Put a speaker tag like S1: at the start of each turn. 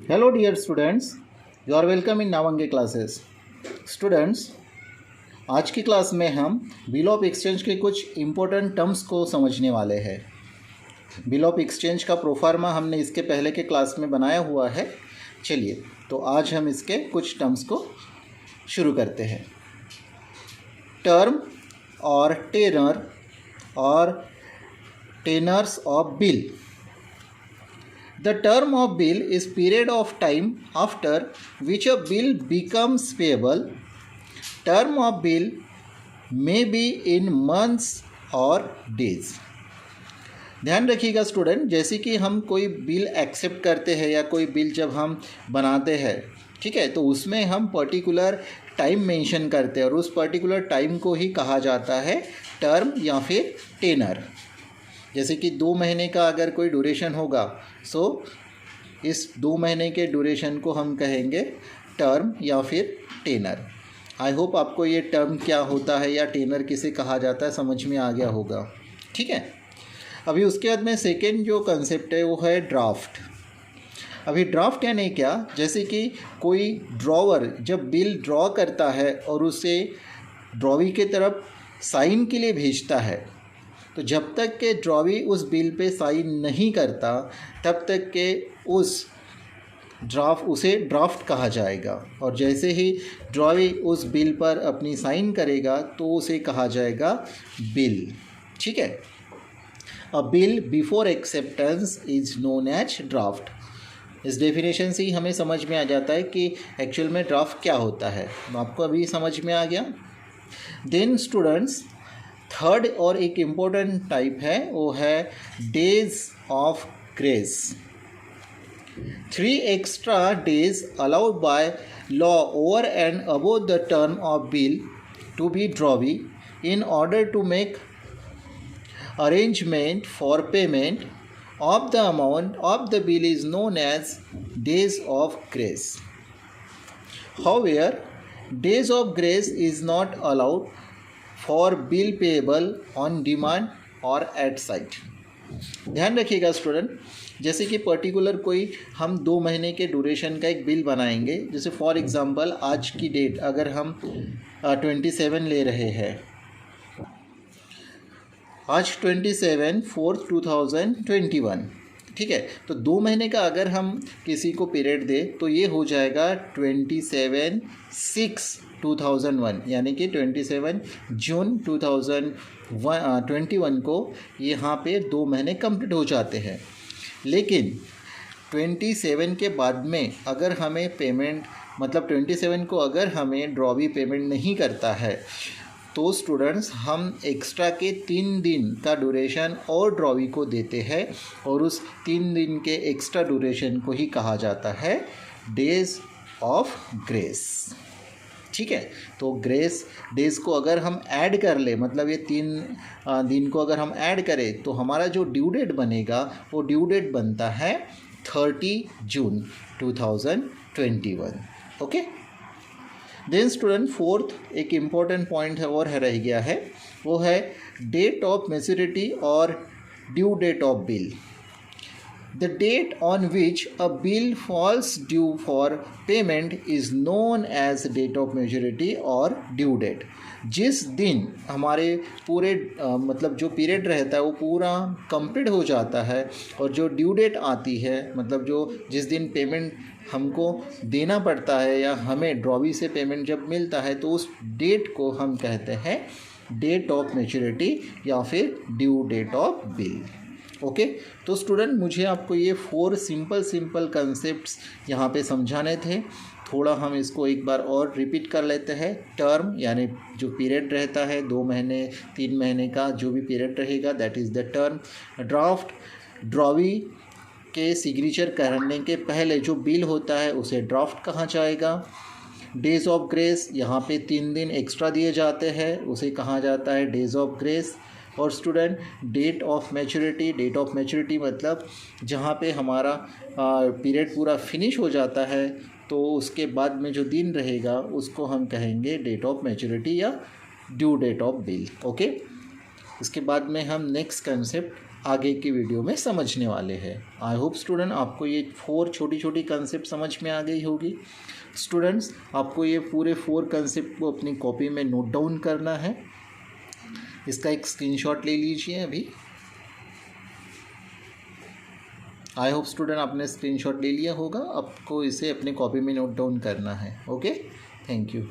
S1: Hello dear students, you are welcome in नावंगे classes. Students, आज की क्लास में हम बिल ऑफ एक्सचेंज के कुछ इम्पोर्टेंट टर्म्स को समझने वाले हैं। बिल ऑफ एक्सचेंज का प्रोफार्मा हमने इसके पहले के क्लास में बनाया हुआ है। चलिए, तो आज हम इसके कुछ टर्म्स को शुरू करते हैं। टर्म और टेनर और tenors of bill. The term of bill is period of time after which a bill becomes payable. Term of bill may be in months or days. ध्यान रखिएगा स्टूडेंट, जैसे कि हम कोई बिल एक्सेप्ट करते हैं या कोई बिल जब हम बनाते हैं, ठीक है, तो उसमें हम पर्टिकुलर टाइम मेंशन करते हैं और उस पर्टिकुलर टाइम को ही कहा जाता है टर्म या फिर टेनर। जैसे कि 2 महीने का अगर कोई ड्यूरेशन होगा, सो इस 2 महीने के ड्यूरेशन को हम कहेंगे टर्म या फिर टेनर। आई होप आपको ये टर्म क्या होता है या टेनर किसे कहा जाता है समझ में आ गया होगा, ठीक है। अभी उसके बाद में सेकेंड जो कंसेप्ट है वो है ड्राफ्ट। अभी ड्राफ्ट यानी क्या, जैसे कि कोई ड्रॉवर जब बिल ड्रॉ करता है और उसे ड्रॉवी के तरफ साइन के लिए भेजता है, तो जब तक के ड्रॉवी उस बिल पे साइन नहीं करता तब तक के उसे ड्राफ्ट कहा जाएगा, और जैसे ही ड्रॉवी उस बिल पर अपनी साइन करेगा तो उसे कहा जाएगा बिल, ठीक है। A bill before acceptance is known as draft. इस डेफिनेशन से ही हमें समझ में आ जाता है कि एक्चुअल में ड्राफ्ट क्या होता है। आपको अभी समझ में आ गया। देन स्टूडेंट्स, थर्ड और एक इम्पोर्टेंट टाइप है वो है days of grace. 3 extra days allowed by law over and above the term of bill to be drawee in order to make arrangement for payment of the amount of the bill is known as days of grace. However, days of grace is not allowed for bill payable on demand or at sight. ध्यान रखिएगा student, जैसे कि particular कोई हम 2 महीने के duration का एक बिल बनाएंगे। जैसे फॉर एग्जांपल आज की डेट अगर हम 27 ले रहे हैं, आज 27/4/2021, ठीक है, तो 2 महीने का अगर हम किसी को पीरियड दे तो ये हो जाएगा 27/6/2001, यानी कि 27 जून 2021 को यहाँ पे 2 महीने कंप्लीट हो जाते हैं। लेकिन 27 के बाद में अगर हमें पेमेंट, मतलब 27 को अगर हमें ड्रॉवी पेमेंट नहीं करता है तो स्टूडेंट्स हम एक्स्ट्रा के 3 दिन का ड्यूरेशन और ड्रॉवी को देते हैं, और उस 3 दिन के एक्स्ट्रा ड्यूरेशन को ही कहा जाता है डेज ऑफ ग्रेस, ठीक है। तो ग्रेस डेज को अगर हम ऐड कर ले, मतलब ये 3 दिन को अगर हम ऐड करें तो हमारा जो ड्यू डेट बनेगा वो ड्यू डेट बनता है 30 जून 2021, ओके। देन स्टूडेंट, फोर्थ एक इम्पॉर्टेंट पॉइंट है और रह गया है, वो है डेट ऑफ मैच्योरिटी और due date of bill. The date on which a bill falls due for payment is known as date of maturity और ड्यू डेट। जिस दिन हमारे पूरे मतलब जो पीरियड रहता है वो पूरा कंप्लीट हो जाता है और जो ड्यू डेट आती है, मतलब जिस दिन पेमेंट हमको देना पड़ता है या हमें ड्रॉवी से पेमेंट जब मिलता है, तो उस डेट को हम कहते हैं डेट ऑफ मैच्योरिटी या फिर due date of bill, okay. तो स्टूडेंट, मुझे आपको ये 4 सिंपल कंसेप्ट्स यहाँ पे समझाने थे। थोड़ा हम इसको एक बार और रिपीट कर लेते हैं। टर्म यानी जो पीरियड रहता है 2 महीने 3 महीने का जो भी पीरियड रहेगा, that is the term. Draft, drawee के सिग्नेचर करने के पहले जो बिल होता है उसे ड्राफ्ट कहा जाएगा। डेज ऑफ ग्रेस, यहाँ पे 3 दिन एक्स्ट्रा दिए जाते हैं, उसे कहा जाता है डेज ऑफ ग्रेस। और स्टूडेंट, डेट ऑफ मैच्योरिटी मतलब जहाँ पे हमारा पीरियड पूरा फिनिश हो जाता है तो उसके बाद में जो दिन रहेगा उसको हम कहेंगे डेट ऑफ मैच्योरिटी या due date of bill, okay. इसके बाद में हम नेक्स्ट कंसेप्ट आगे की वीडियो में समझने वाले हैं। आई होप स्टूडेंट आपको ये 4 छोटी छोटी कंसेप्ट समझ में आ गई होगी। स्टूडेंट्स, आपको ये पूरे 4 कंसेप्ट को अपनी कॉपी में नोट डाउन करना है। इसका एक स्क्रीनशॉट ले लीजिए अभी। आई होप स्टूडेंट आपने स्क्रीनशॉट ले लिया होगा। आपको इसे अपने कॉपी में नोट डाउन करना है। Okay, thank you.